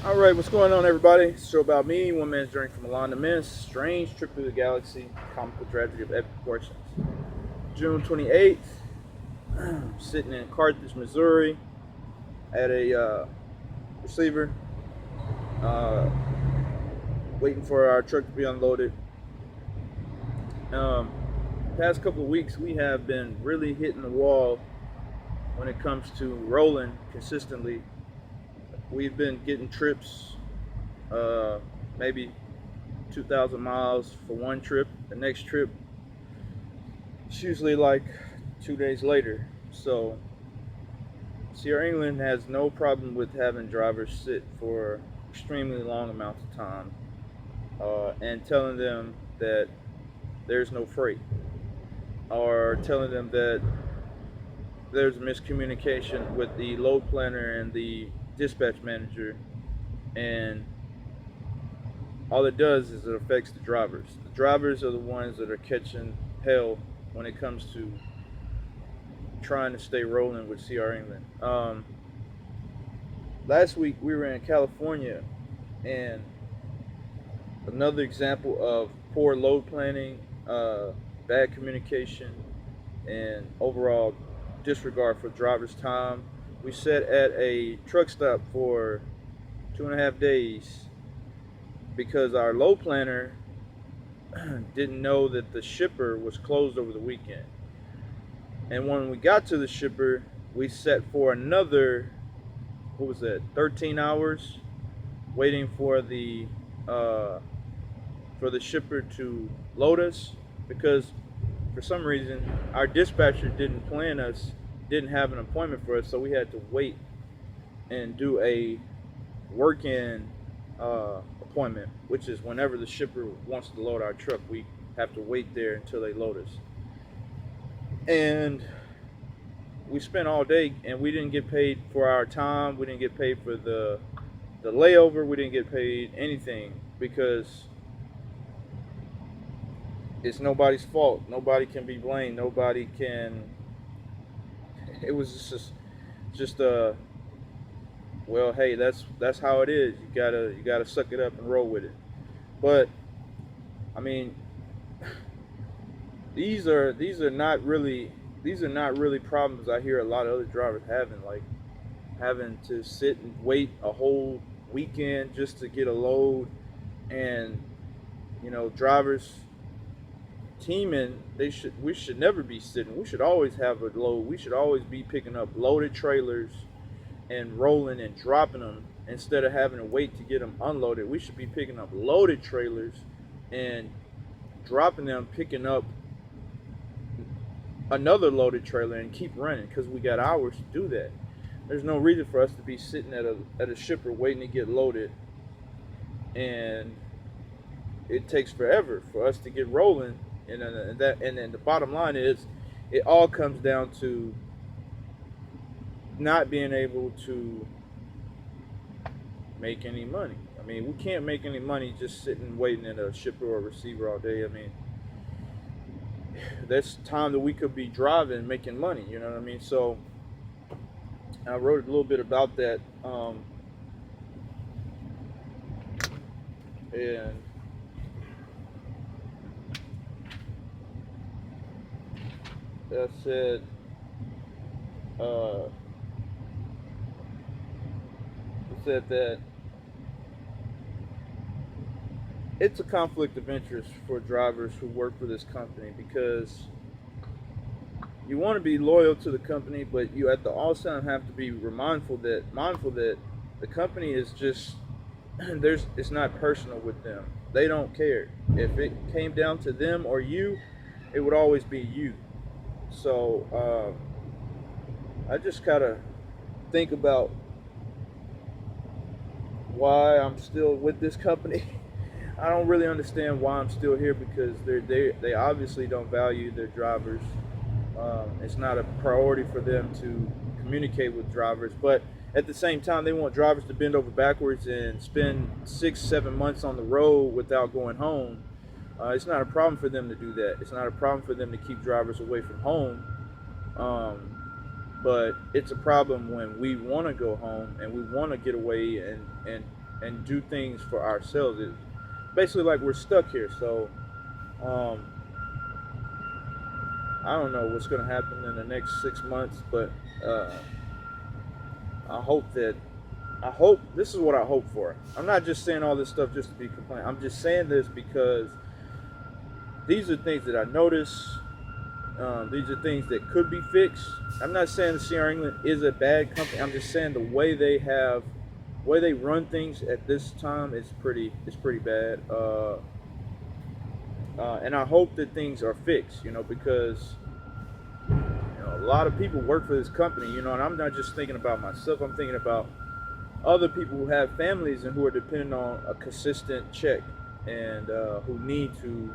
All right, what's going on, everybody? It's a show about me, one man's journey from Milan to Minsk, strange trip through the galaxy, comical tragedy of epic proportions. June 28th, sitting in Carthage, Missouri, at a receiver, uh, waiting for our truck to be unloaded. Um, Past couple of weeks, we have been really hitting the wall when it comes to rolling consistently. We've been getting trips, uh, maybe 2,000 miles for one trip. The next trip, it's usually like 2 days later. So Sierra England has no problem with having drivers sit for extremely long amounts of time and telling them that there's no freight, or telling them that there's miscommunication with the load planner and the dispatch manager, and all it does is it affects the drivers. The drivers are the ones that are catching hell when it comes to trying to stay rolling with CR England. Last week we were in California, and another example of poor load planning, bad communication, and overall disregard for drivers' time. We sat at a truck stop for 2.5 days because our load planner didn't know that the shipper was closed over the weekend. And when we got to the shipper, we sat for another, what was that, 13 hours waiting uh, for the shipper to load us, because for some reason our dispatcher didn't have an appointment for us, so we had to wait and do a work-in appointment, which is whenever the shipper wants to load our truck, we have to wait there until they load us. And we spent all day, and we didn't get paid for our time. We didn't get paid for the layover. We didn't get paid anything because it's nobody's fault. Nobody can be blamed. Nobody can. It was just well, hey, that's how it is. You gotta suck it up and roll with it. But I mean, these are not really problems I hear a lot of other drivers having, like having to sit and wait a whole weekend just to get a load. And drivers teaming, we should never be sitting. We should always have a load. We should always be picking up loaded trailers and rolling and dropping them instead of having to wait to get them unloaded. We should be picking up loaded trailers and dropping them, picking up another loaded trailer, and keep running, because we got hours to do that. There's no reason for us to be sitting at a shipper waiting to get loaded, and it takes forever for us to get rolling. And then the bottom line is, it all comes down to not being able to make any money. I mean, we can't make any money just sitting waiting at a shipper or a receiver all day. I mean, that's time that we could be driving, making money. You know what I mean? So I wrote a little bit about that, and I said, uh, that it's a conflict of interest for drivers who work for this company, because you want to be loyal to the company, but you at the also have to be mindful that the company is just it's not personal with them. They don't care. If it came down to them or you, it would always be you. So I just gotta think about why I'm still with this company. I don't really understand why I'm still here, because they obviously don't value their drivers. It's not a priority for them to communicate with drivers, but at the same time, they want drivers to bend over backwards and spend 6, 7 months on the road without going home. It's not a problem for them to do that. It's not a problem for them to keep drivers away from home. But it's a problem when we want to go home and we want to get away and and do things for ourselves. It basically like we're stuck here. So um, I don't know what's going to happen in the next 6 months, but uh, I hope that I hope this is what I hope for. I'm not just saying all this stuff just to be complaining. I'm just saying this because these are things that I notice. These are things that could be fixed. I'm not saying the CR England is a bad company. I'm just saying the way they run things at this time is pretty bad. And I hope that things are fixed. Because a lot of people work for this company. And I'm not just thinking about myself. I'm thinking about other people who have families and who are dependent on a consistent check and who need to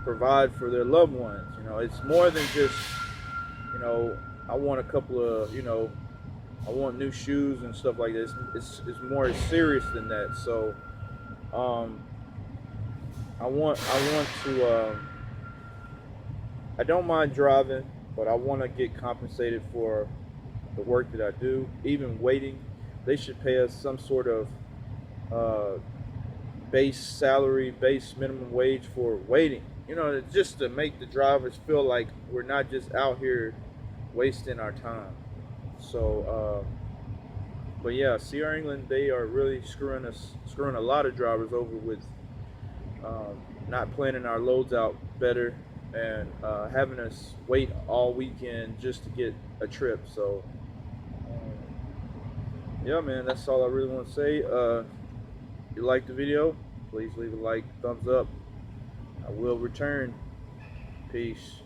provide for their loved ones. It's more than just, I want a couple of, I want new shoes and stuff like this. It's more serious than that. So, I want to. I don't mind driving, but I want to get compensated for the work that I do. Even waiting, they should pay us some sort of uh, base salary, base minimum wage for waiting. Just to make the drivers feel like we're not just out here wasting our time. So, but yeah, CR England, they are really screwing a lot of drivers over with not planning our loads out better and having us wait all weekend just to get a trip. So, yeah, man, that's all I really want to say. If you like the video, please leave a like, thumbs up. I will return. Peace.